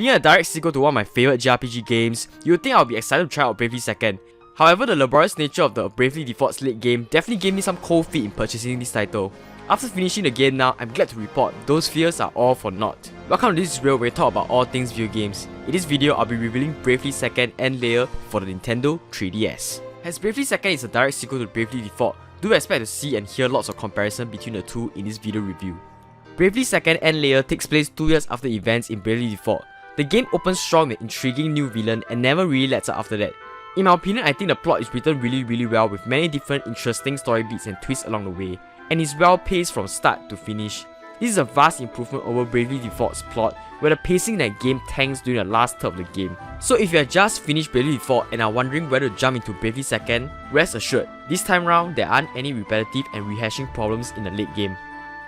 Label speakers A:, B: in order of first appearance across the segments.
A: Being a direct sequel to one of my favourite JRPG games, you would think I would be excited to try out Bravely Second. However, the laborious nature of the Bravely Default's late game definitely gave me some cold feet in purchasing this title. After finishing the game now, I'm glad to report those fears are all for naught. Welcome to this tutorial where we talk about all things video games. In this video, I'll be revealing Bravely Second End Layer for the Nintendo 3DS. As Bravely Second is a direct sequel to Bravely Default, do expect to see and hear lots of comparison between the two in this video review. Bravely Second End Layer takes place 2 years after events in Bravely Default. The game opens strong with an intriguing new villain and never really lets up after that. In my opinion, I think the plot is written really well with many different interesting story beats and twists along the way, and is well paced from start to finish. This is a vast improvement over Bravely Default's plot, where the pacing in that game tanks during the last third of the game. So if you have just finished Bravely Default and are wondering whether to jump into Bravely Second, rest assured, this time round there aren't any repetitive and rehashing problems in the late game.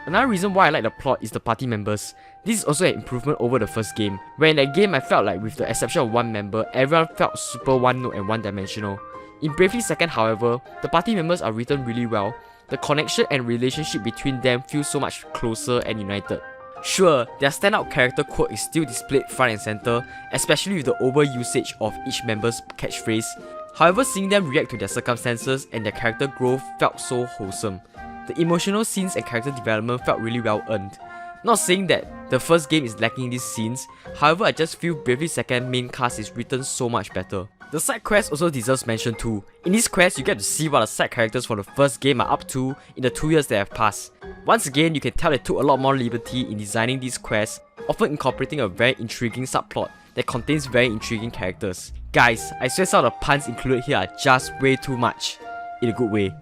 A: Another reason why I like the plot is the party members. This is also an improvement over the first game, where in that game I felt like with the exception of one member, everyone felt super one-note and one-dimensional. In Bravely Second, however, the party members are written really well. The connection and relationship between them feels so much closer and united. Sure, their standout character quirk is still displayed front and center, especially with the overusage of each member's catchphrase. However, seeing them react to their circumstances and their character growth felt so wholesome. The emotional scenes and character development felt really well earned. Not saying that the first game is lacking these scenes, however I just feel Bravely Second main cast is written so much better. The side quest also deserves mention too. In this quest, you get to see what the side characters from the first game are up to in the 2 years that have passed. Once again, you can tell they took a lot more liberty in designing these quests, often incorporating a very intriguing subplot that contains very intriguing characters. Guys, I swear some of the puns included here are just way too much, in a good way.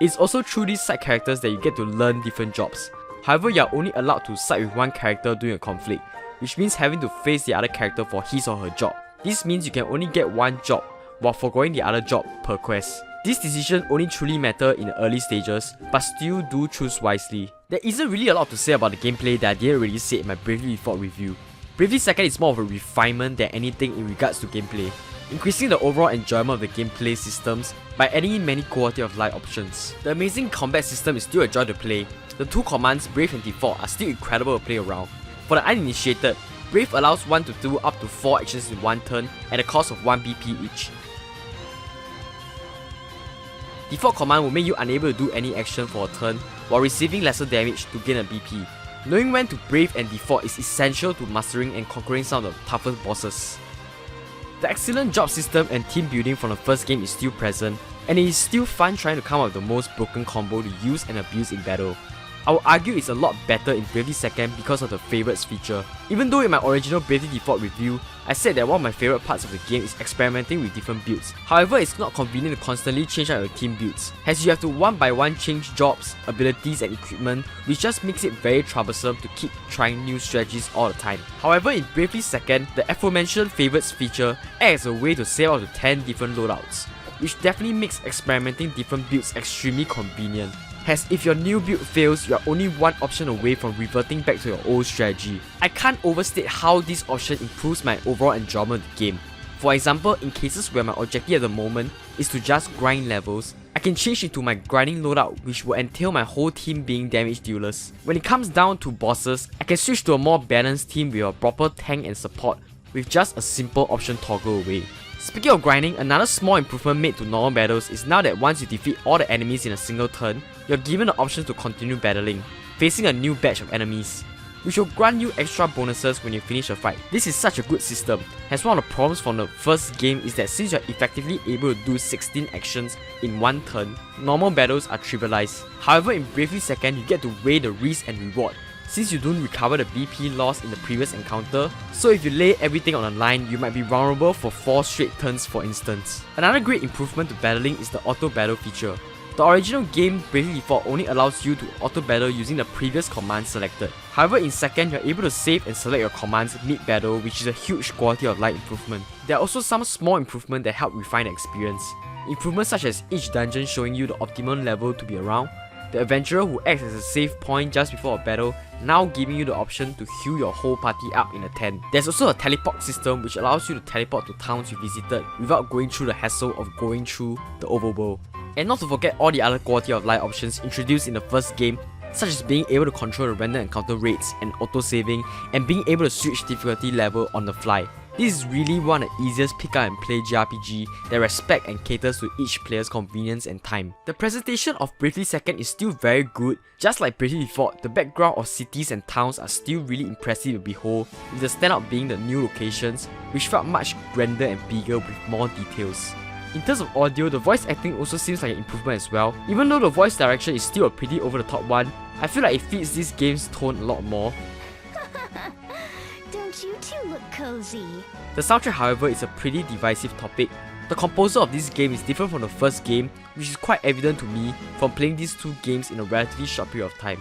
A: It's also through these side characters that you get to learn different jobs. However, you are only allowed to side with one character during a conflict, which means having to face the other character for his or her job. This means you can only get one job, while foregoing the other job per quest. This decision only truly matter in the early stages, but still do choose wisely. There isn't really a lot to say about the gameplay that I didn't already say in my Bravely Default review. Bravely Second is more of a refinement than anything in regards to gameplay, increasing the overall enjoyment of the gameplay systems by adding in many quality of life options. The amazing combat system is still a joy to play. The two commands, Brave and Default, are still incredible to play around. For the uninitiated, Brave allows one to do up to 4 actions in one turn at the cost of 1 BP each. Default command will make you unable to do any action for a turn while receiving lesser damage to gain a BP. Knowing when to Brave and Default is essential to mastering and conquering some of the toughest bosses. The excellent job system and team building from the first game is still present, and it is still fun trying to come up with the most broken combo to use and abuse in battle. I would argue it's a lot better in Bravely Second because of the favorites feature. Even though in my original Bravely Default review, I said that one of my favorite parts of the game is experimenting with different builds. However, it's not convenient to constantly change out your team builds, as you have to one by one change jobs, abilities and equipment, which just makes it very troublesome to keep trying new strategies all the time. However, in Bravely Second, the aforementioned favorites feature acts as a way to save up to 10 different loadouts, which definitely makes experimenting different builds extremely convenient. As if your new build fails, you are only one option away from reverting back to your old strategy. I can't overstate how this option improves my overall enjoyment of the game. For example, in cases where my objective at the moment is to just grind levels, I can change into my grinding loadout, which will entail my whole team being damage dealers. When it comes down to bosses, I can switch to a more balanced team with a proper tank and support with just a simple option toggle away. Speaking of grinding, another small improvement made to normal battles is now that once you defeat all the enemies in a single turn, you're given the option to continue battling, facing a new batch of enemies, which will grant you extra bonuses when you finish a fight. This is such a good system, as one of the problems from the first game is that since you're effectively able to do 16 actions in one turn, normal battles are trivialized. However, in Bravely Second, you get to weigh the risk and reward, since you don't recover the BP lost in the previous encounter, so if you lay everything on the line, you might be vulnerable for 4 straight turns for instance. Another great improvement to battling is the auto battle feature. The original game Bravely Default only allows you to auto battle using the previous command selected. However, in second, you're able to save and select your commands mid-battle, which is a huge quality of life improvement. There are also some small improvements that help refine the experience. Improvements such as each dungeon showing you the optimum level to be around, the adventurer who acts as a save point just before a battle, now giving you the option to heal your whole party up in a tent. There's also a teleport system which allows you to teleport to towns you visited without going through the hassle of going through the overworld. And not to forget all the other quality of life options introduced in the first game such as being able to control the random encounter rates and auto-saving, and being able to switch difficulty level on the fly. This is really one of the easiest pick up and play JRPG that respect and caters to each player's convenience and time. The presentation of Bravely Second is still very good. Just like Bravely Default, the background of cities and towns are still really impressive to behold, with the standout being the new locations, which felt much grander and bigger with more details. In terms of audio, the voice acting also seems like an improvement as well. Even though the voice direction is still a pretty over the top one, I feel like it fits this game's tone a lot more.
B: Don't you two look cozy?
A: The soundtrack, however, is a pretty divisive topic. The composer of this game is different from the first game, which is quite evident to me from playing these two games in a relatively short period of time.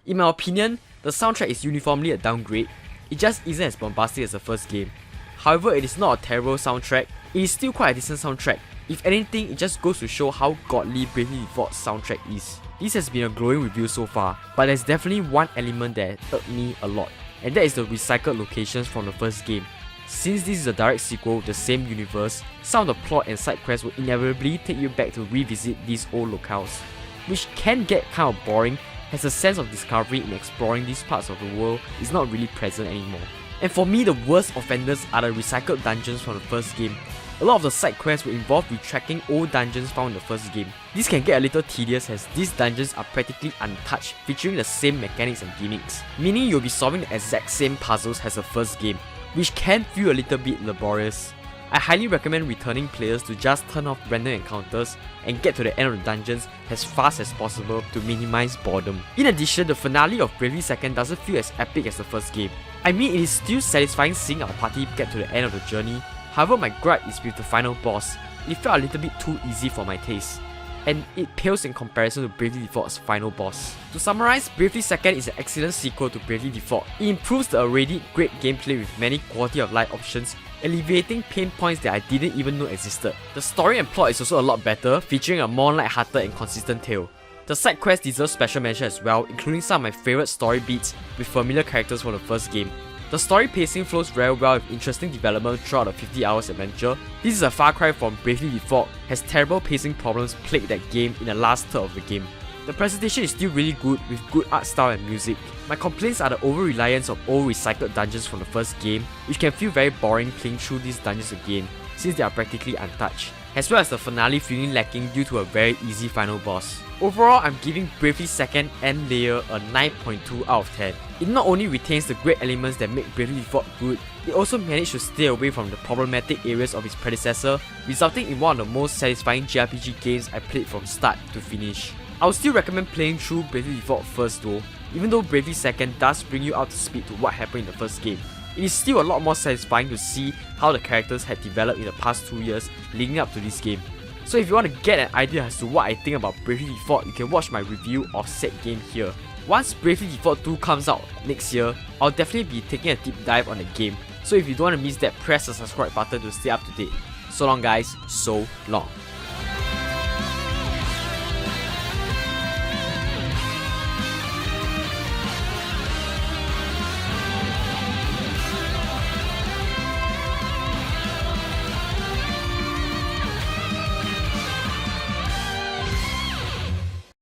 A: In my opinion, the soundtrack is uniformly a downgrade. It just isn't as bombastic as the first game. However, it is not a terrible soundtrack. It is still quite a decent soundtrack. If anything, it just goes to show how godly Bravely Default's soundtrack is. This has been a glowing review so far, but there's definitely one element that irked me a lot, and that is the recycled locations from the first game. Since this is a direct sequel with the same universe, some of the plot and side quests will inevitably take you back to revisit these old locales, which can get kind of boring as a sense of discovery in exploring these parts of the world is not really present anymore. And for me, the worst offenders are the recycled dungeons from the first game. A lot of the side quests will involve retracting old dungeons found in the first game. This can get a little tedious as these dungeons are practically untouched, featuring the same mechanics and gimmicks, meaning you'll be solving the exact same puzzles as the first game, which can feel a little bit laborious. I highly recommend returning players to just turn off random encounters and get to the end of the dungeons as fast as possible to minimize boredom. In addition, the finale of Bravely Second doesn't feel as epic as the first game. I mean, it is still satisfying seeing our party get to the end of the journey. However, my gripe is with the final boss. It felt a little bit too easy for my taste, and it pales in comparison to Bravely Default's final boss. To summarize, Bravely Second is an excellent sequel to Bravely Default. It improves the already great gameplay with many quality of life options, alleviating pain points that I didn't even know existed. The story and plot is also a lot better, featuring a more light-hearted and consistent tale. The side quests deserve special mention as well, including some of my favourite story beats with familiar characters from the first game. The story pacing flows very well with interesting development throughout the 50 hours adventure. This is a far cry from Bravely Default, as terrible pacing problems plagued that game in the last third of the game. The presentation is still really good with good art style and music. My complaints are the over-reliance of old recycled dungeons from the first game, which can feel very boring playing through these dungeons again, since they are practically untouched, as well as the finale feeling lacking due to a very easy final boss. Overall, I'm giving Bravely Second End Layer a 9.2 out of 10. It not only retains the great elements that make Bravely Default good, it also managed to stay away from the problematic areas of its predecessor, resulting in one of the most satisfying JRPG games I played from start to finish. I would still recommend playing through Bravely Default first though, even though Bravely Second does bring you up to speed to what happened in the first game. It is still a lot more satisfying to see how the characters had developed in the past 2 years leading up to this game. So if you want to get an idea as to what I think about Bravely Default, you can watch my review of said game here. Once Bravely Default 2 comes out next year, I'll definitely be taking a deep dive on the game. So if you don't want to miss that, press the subscribe button to stay up to date. So long guys, so long.